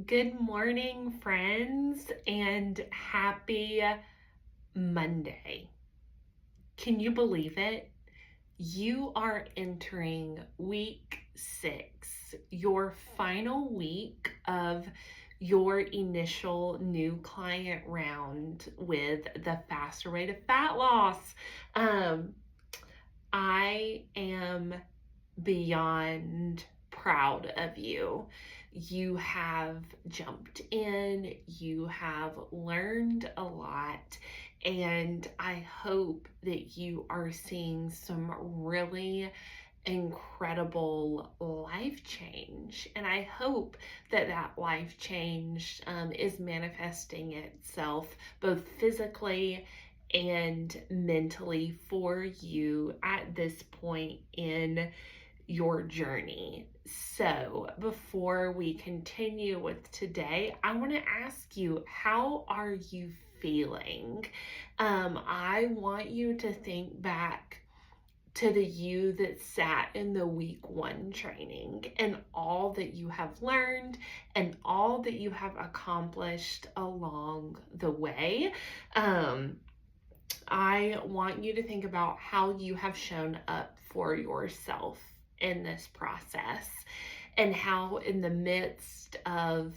Good morning, friends, and happy Monday. Can you believe it? You are entering week 6, your final week of your initial new client round with the Faster Way to Fat Loss. Um, I am beyond proud of you. You have jumped in, you have learned a lot, and I hope that you are seeing some really incredible life change. And I hope that that life change is manifesting itself both physically and mentally for you at this point in your journey. So, before we continue with today, I want to ask you, how are you feeling? I want you to think back to the you that sat in the week 1 training and all that you have learned and all that you have accomplished along the way. I want you to think about how you have shown up for yourself in this process, and how, in the midst of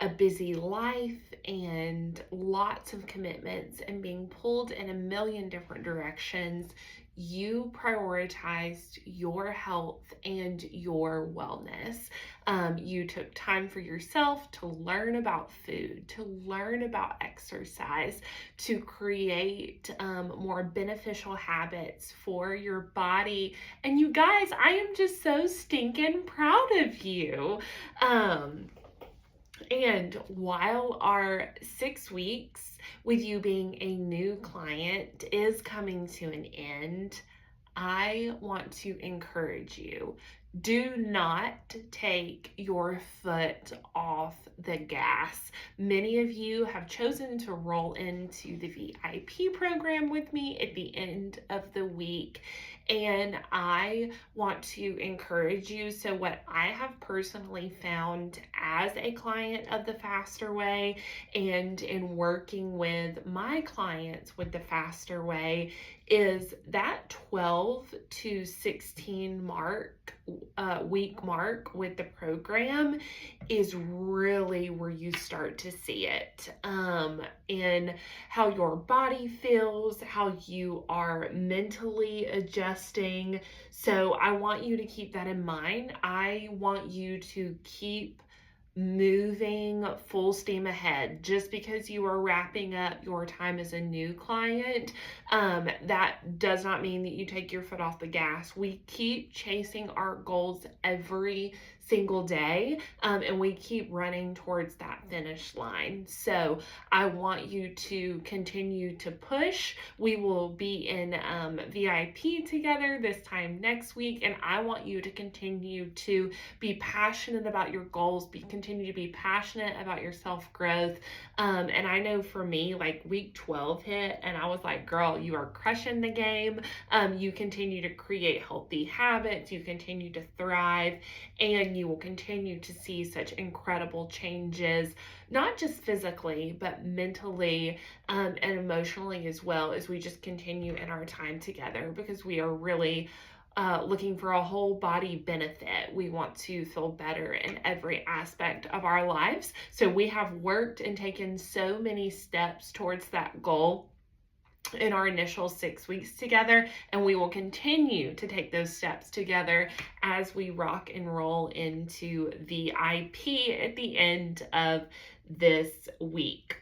a busy life and lots of commitments and being pulled in a million different directions, you prioritized your health and your wellness. You took time for yourself to learn about food, to learn about exercise, to create more beneficial habits for your body. And you guys, I am just so stinking proud of you. And while our 6 weeks with you being a new client is coming to an end, I want to encourage you. Do not take your foot off the gas. Many of you have chosen to roll into the VIP program with me at the end of the week, and I want to encourage you. So, what I have personally found as a client of the Faster Way and in working with my clients with the Faster Way is that 12 to 16 week mark with the program is really where you start to see it in how your body feels, how you are mentally adjusting. So I want you to keep that in mind. I want you to keep moving full steam ahead. Just because you are wrapping up your time as a new client, that does not mean that you take your foot off the gas. We keep chasing our goals every single day, and we keep running towards that finish line. So I want you to continue to push. We will be in VIP together this time next week, and I want you to continue to be passionate about your goals, continue to be passionate about your self-growth. And I know for me, like week 12 hit and I was like, girl, you are crushing the game. You continue to create healthy habits, you continue to thrive, and you will continue to see such incredible changes, not just physically, but mentally and emotionally as well, as we just continue in our time together, because we are really looking for a whole body benefit. We want to feel better in every aspect of our lives. So we have worked and taken so many steps towards that goal in our initial 6 weeks together, and we will continue to take those steps together as we rock and roll into VIP at the end of this week.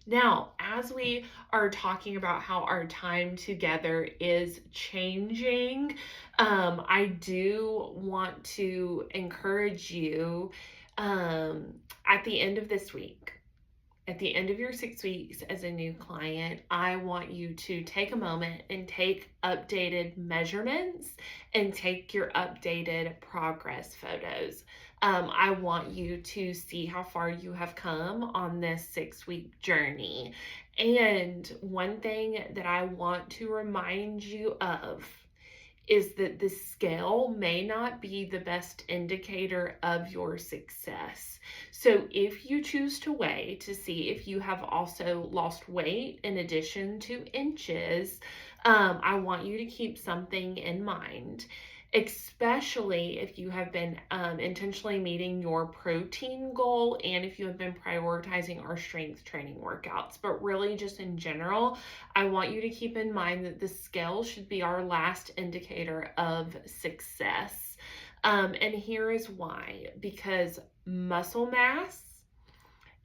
Now, as we are talking about how our time together is changing, I do want to encourage you at the end of this week, at the end of your 6 weeks as a new client, I want you to take a moment and take updated measurements and take your updated progress photos. I want you to see how far you have come on this 6 week journey. And one thing that I want to remind you of is that the scale may not be the best indicator of your success. So if you choose to weigh to see if you have also lost weight in addition to inches, I want you to keep something in mind, especially if you have been intentionally meeting your protein goal and if you have been prioritizing our strength training workouts. But really, just in general, I want you to keep in mind that the scale should be our last indicator of success. And here is why: because muscle mass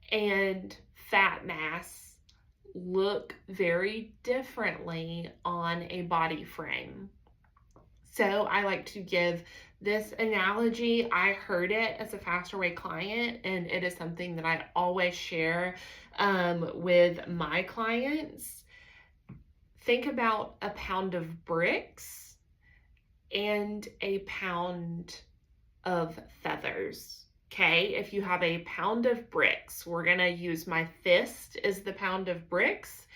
and fat mass look very differently on a body frame. So I like to give this analogy. I heard it as a Faster Way client, and it is something that I always share with my clients. Think about a pound of bricks and a pound of feathers. Okay, if you have a pound of bricks, we're gonna use my fist as the pound of bricks,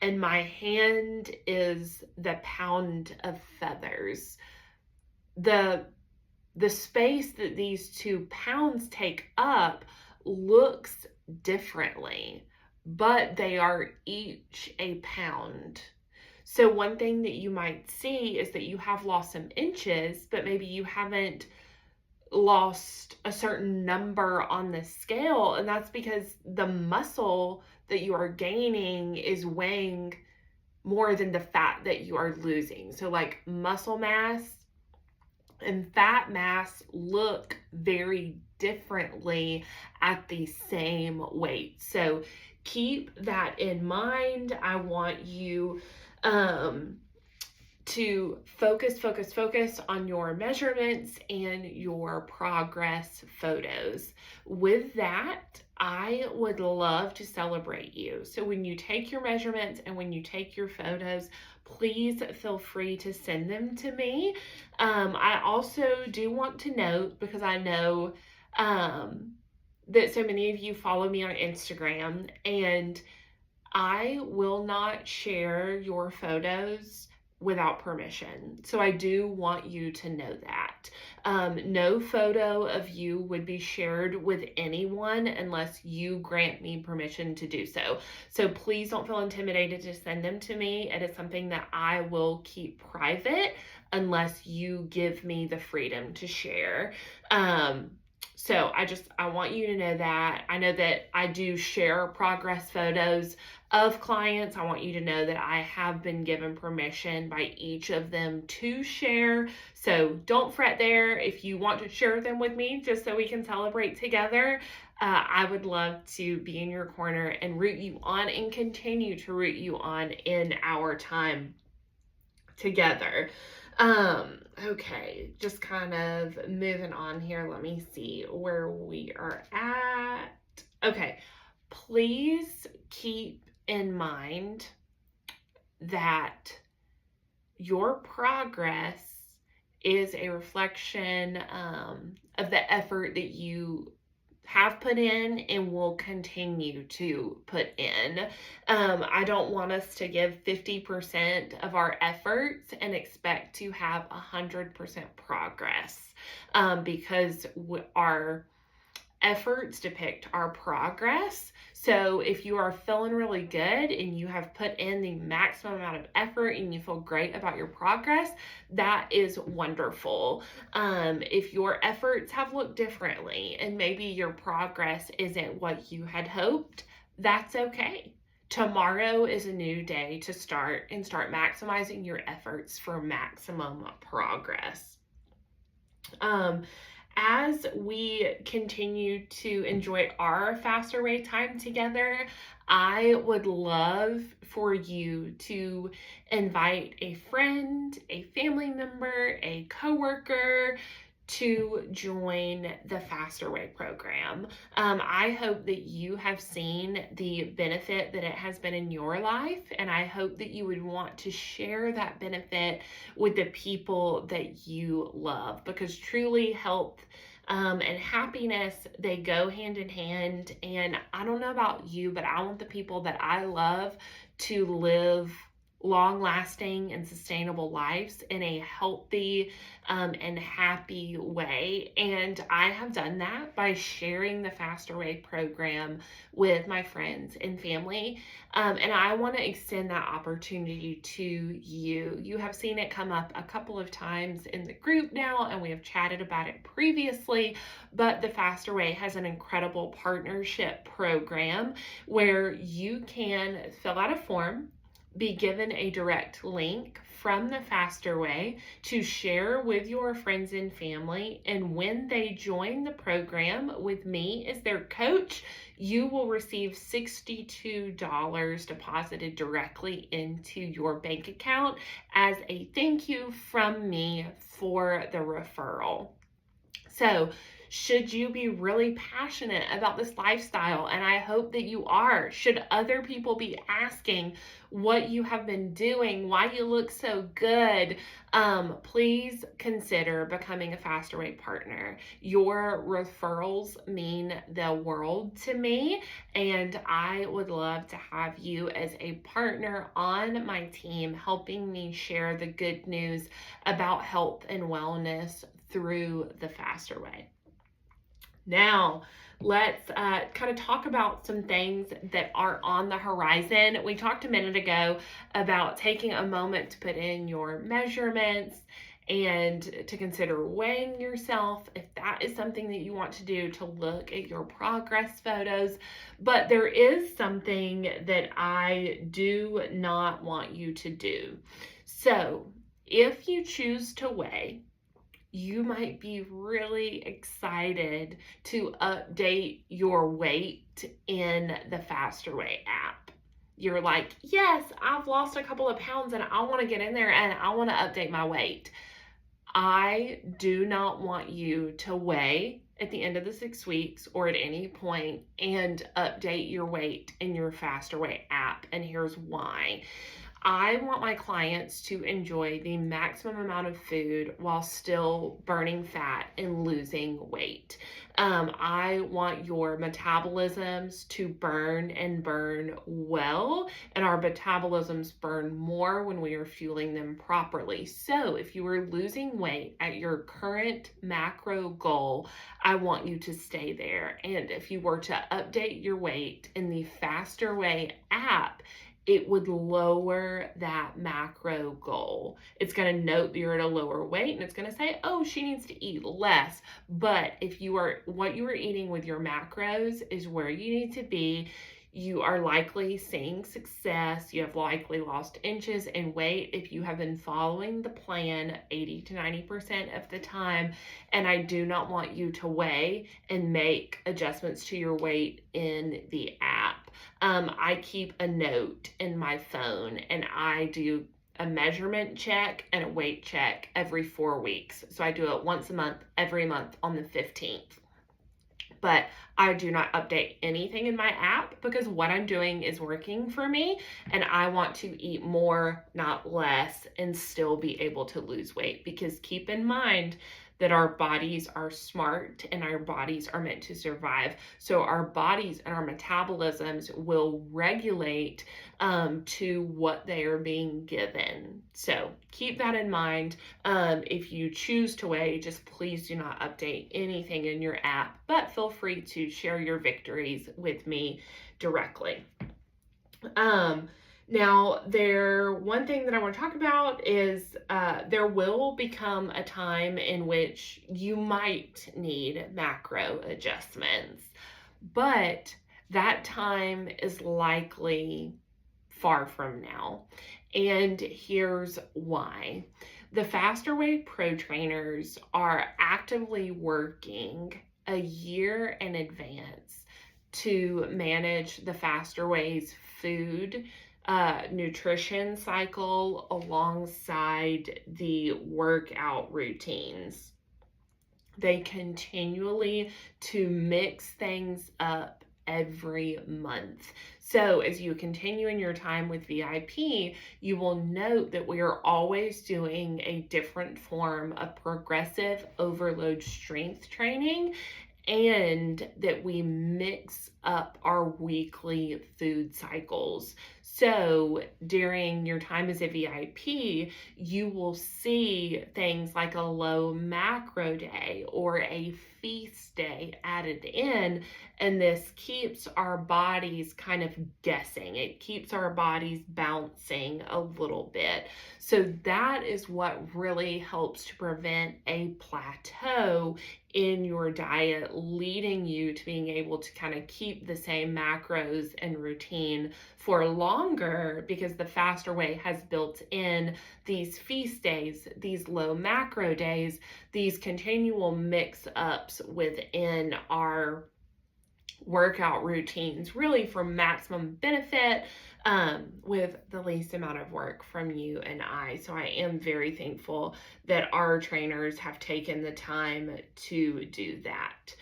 and my hand is the pound of feathers. The space that these 2 pounds take up looks differently, but they are each a pound. So one thing that you might see is that you have lost some inches, but maybe you haven't lost a certain number on the scale, and that's because the muscle that you are gaining is weighing more than the fat that you are losing. So like muscle mass and fat mass look very differently at the same weight. So keep that in mind. I want you to focus on your measurements and your progress photos. With that, I would love to celebrate you. So when you take your measurements and when you take your photos, please feel free to send them to me. I also do want to note, because I know that so many of you follow me on Instagram, and I will not share your photos without permission. So I do want you to know that. No photo of you would be shared with anyone unless you grant me permission to do so. So please don't feel intimidated to send them to me. It is something that I will keep private unless you give me the freedom to share. So I want you to know that. I know that I do share progress photos of clients. I want you to know that I have been given permission by each of them to share. So don't fret there. If you want to share them with me just so we can celebrate together, I would love to be in your corner and root you on and continue to root you on in our time together. Okay, just kind of moving on here. Let me see where we are at. Okay, please keep in mind that your progress is a reflection of the effort that you have put in and will continue to put in. I don't want us to give 50% of our efforts and expect to have 100% progress, because our efforts depict our progress. So if you are feeling really good and you have put in the maximum amount of effort and you feel great about your progress, that is wonderful. If your efforts have looked differently and maybe your progress isn't what you had hoped, that's okay. Tomorrow is a new day to start maximizing your efforts for maximum progress. As we continue to enjoy our Faster Way time together, I would love for you to invite a friend, a family member, a coworker to join the Faster Way program. I hope that you have seen the benefit that it has been in your life, and I hope that you would want to share that benefit with the people that you love, because truly health and happiness, they go hand in hand. And I don't know about you, but I want the people that I love to live long-lasting and sustainable lives in a healthy and happy way. And I have done that by sharing the Faster Way program with my friends and family. And I want to extend that opportunity to you. You have seen it come up a couple of times in the group now, and we have chatted about it previously. But the Faster Way has an incredible partnership program where you can fill out a form, be given a direct link from the Faster Way to share with your friends and family. And when they join the program with me as their coach, you will receive $62 deposited directly into your bank account as a thank you from me for the referral. So, should you be really passionate about this lifestyle, and I hope that you are, should other people be asking what you have been doing, why you look so good, please consider becoming a Faster Way partner. Your referrals mean the world to me, and I would love to have you as a partner on my team, helping me share the good news about health and wellness through the Faster Way. Now, let's kind of talk about some things that are on the horizon. We talked a minute ago about taking a moment to put in your measurements and to consider weighing yourself if that is something that you want to do, to look at your progress photos. But there is something that I do not want you to do. So, if you choose to weigh, you might be really excited to update your weight in the Faster Way app. You're like, yes, I've lost a couple of pounds and I want to get in there and I want to update my weight. I do not want you to weigh at the end of the 6 weeks or at any point and update your weight in your Faster Way app. And here's why. I want my clients to enjoy the maximum amount of food while still burning fat and losing weight. I want your metabolisms to burn and burn well, and our metabolisms burn more when we are fueling them properly. So if you are losing weight at your current macro goal, I want you to stay there. And if you were to update your weight in the Faster Way app, it would lower that macro goal. It's going to note that you're at a lower weight and it's going to say, oh, she needs to eat less. But if what you are eating with your macros is where you need to be, you are likely seeing success. You have likely lost inches in weight if you have been following the plan 80 to 90% of the time. And I do not want you to weigh and make adjustments to your weight in the app. I keep a note in my phone and I do a measurement check and a weight check every 4 weeks. So I do it once a month, every month on the 15th. But I do not update anything in my app because what I'm doing is working for me and I want to eat more, not less, and still be able to lose weight. Because keep in mind that our bodies are smart and our bodies are meant to survive. So our bodies and our metabolisms will regulate to what they are being given. So keep that in mind. If you choose to weigh, just please do not update anything in your app, but feel free to share your victories with me directly. Now, one thing that I want to talk about is there will become a time in which you might need macro adjustments, but that time is likely far from now. And here's why. The Faster Way Pro Trainers are actively working a year in advance to manage the Faster Way's food nutrition cycle alongside the workout routines. They continually to mix things up every month. So as you continue in your time with VIP, you will note that we are always doing a different form of progressive overload strength training, and that we mix up our weekly food cycles. So during your time as a VIP, you will see things like a low macro day or a feast day added in. And this keeps our bodies kind of guessing. It keeps our bodies bouncing a little bit. So that is what really helps to prevent a plateau in your diet, leading you to being able to kind of keep the same macros and routine for longer, because the Faster Way has built in these feast days, these low macro days, these continual mix ups within our workout routines, really for maximum benefit, with the least amount of work from you and I. So I am very thankful that our trainers have taken the time to do that.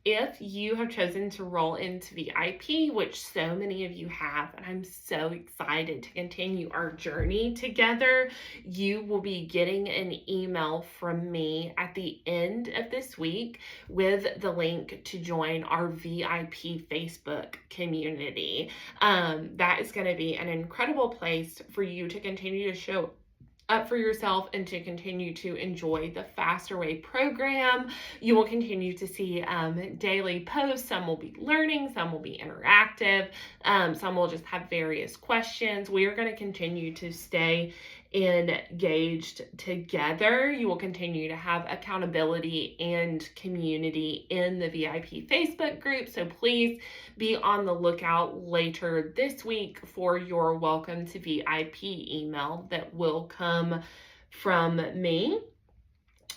If you have chosen to roll into VIP, which so many of you have, and I'm so excited to continue our journey together, you will be getting an email from me at the end of this week with the link to join our VIP Facebook community. That is going to be an incredible place for you to continue to show up for yourself and to continue to enjoy the Faster Way program. You will continue to see daily posts. Some will be learning, some will be interactive, some will just have various questions. We are going to continue to stay engaged together. You will continue to have accountability and community in the VIP Facebook group. So please be on the lookout later this week for your welcome to VIP email that will come from me.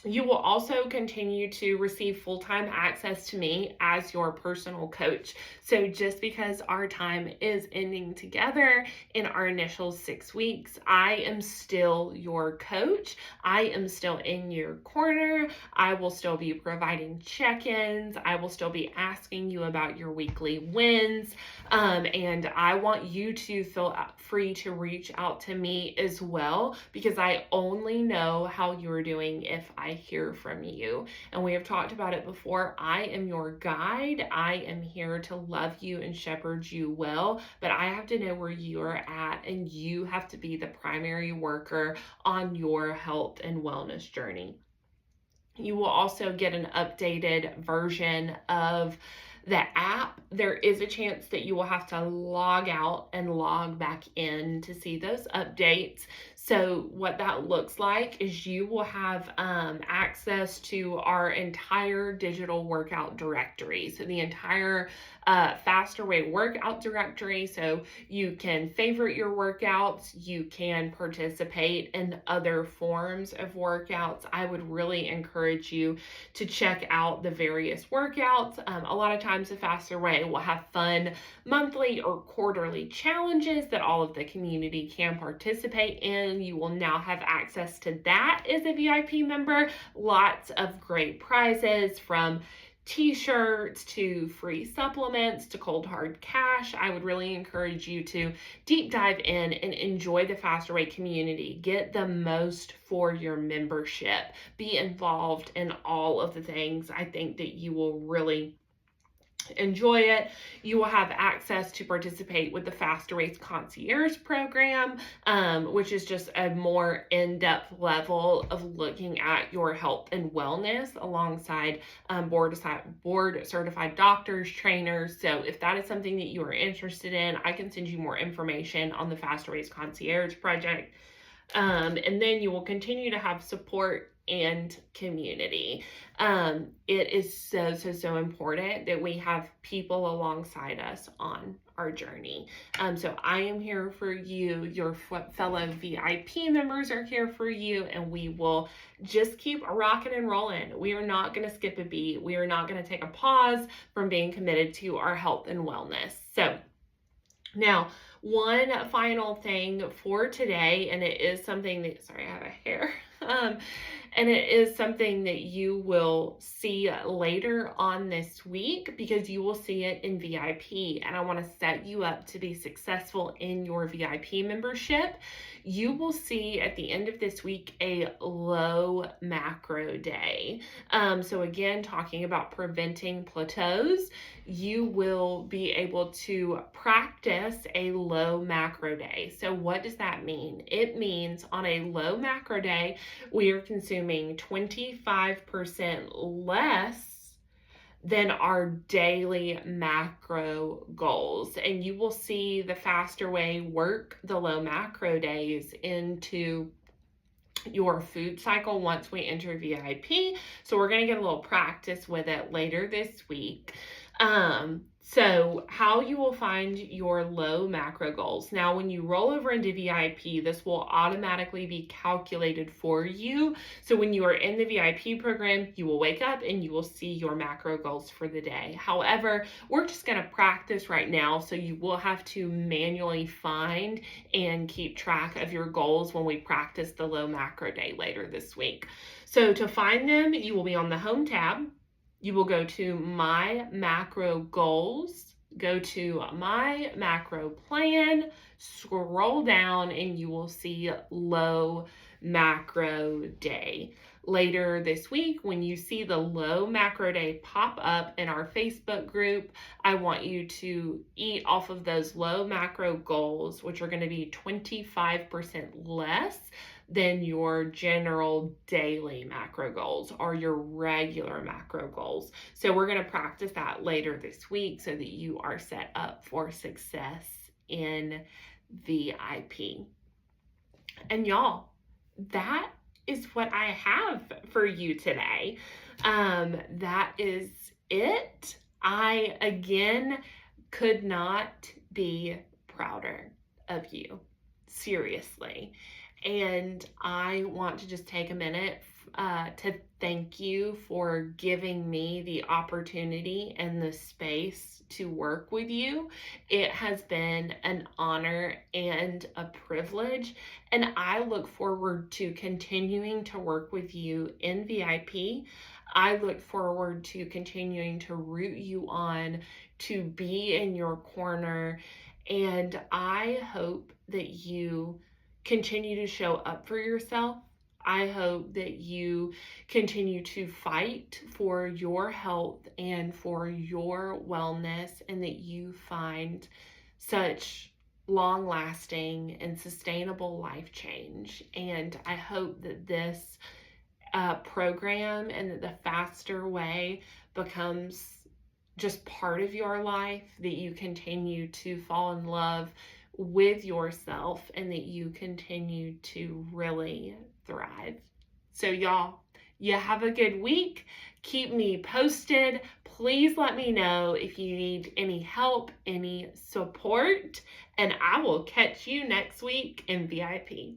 You will also continue to receive full-time access to me as your personal coach. So just because our time is ending together in our initial 6 weeks, I am still your coach. I am still in your corner. I will still be providing check-ins. I will still be asking you about your weekly wins. And I want you to feel free to reach out to me as well, because I only know how you're doing if I hear from you. And we have talked about it before. I am your guide. I am here to love you and shepherd you well, but I have to know where you're at, and you have to be the primary worker on your health and wellness journey. You will also get an updated version of the app. There is a chance that you will have to log out and log back in to see those updates. So what that looks like is you will have access to our entire digital workout directory. So the entire Faster Way workout directory. So you can favorite your workouts. You can participate in other forms of workouts. I would really encourage you to check out the various workouts. A lot of times the Faster Way will have fun monthly or quarterly challenges that all of the community can participate in. You will now have access to that as a VIP member. Lots of great prizes, from t-shirts to free supplements to cold hard cash. I would really encourage you to deep dive in and enjoy the Faster Way community. Get the most for your membership. Be involved in all of the things. I think that you will really enjoy it. You will have access to participate with the Faster Way Concierge program, which is just a more in-depth level of looking at your health and wellness alongside board certified doctors, trainers. So if that is something that you are interested in, I can send you more information on the Faster Way Concierge project. And then you will continue to have support and community. It is so important that we have people alongside us on our journey. So I am here for you. Your fellow VIP members are here for you, and we will just keep rocking and rolling. We are not going to skip a beat. We are not going to take a pause from being committed to our health and wellness. So now, one final thing for today, and it is something that, sorry, I have a hair. And it is something that you will see later on this week because you will see it in VIP. And I want to set you up to be successful in your VIP membership. You will see at the end of this week a low macro day. So, again, talking about preventing plateaus, you will be able to practice a low macro day. So, what does that mean? It means on a low macro day, we are consuming 25% less than our daily macro goals. And you will see the faster way work the low macro days into your food cycle once we enter VIP. So we're going to get a little practice with it later this week. So how you will find your low macro goals. Now, when you roll over into VIP, this will automatically be calculated for you. So when you are in the VIP program, you will wake up and you will see your macro goals for the day. However, we're just going to practice right now. So you will have to manually find and keep track of your goals when we practice the low macro day later this week. So to find them, you will be on the home tab. You will go to My Macro Goals, go to My Macro Plan, scroll down, and you will see Low Macro Day. Later this week, when you see the Low Macro Day pop up in our Facebook group, I want you to eat off of those low macro goals, which are going to be 25% less than your general daily macro goals or your regular macro goals. So we're going to practice that later this week so that you are set up for success in VIP. And y'all, that is what I have for you today. That is it. I, again, could not be prouder of you. Seriously. And I want to just take a minute to thank you for giving me the opportunity and the space to work with you. It has been an honor and a privilege, and I look forward to continuing to work with you in VIP. I look forward to continuing to root you on, to be in your corner, and I hope that you continue to show up for yourself. I hope that you continue to fight for your health and for your wellness, and that you find such long-lasting and sustainable life change. And I hope that this program and that the Faster Way becomes just part of your life, that you continue to fall in love with yourself, and that you continue to really thrive. So y'all, you have a good week. Keep me posted. Please let me know if you need any help, any support, and I will catch you next week in VIP.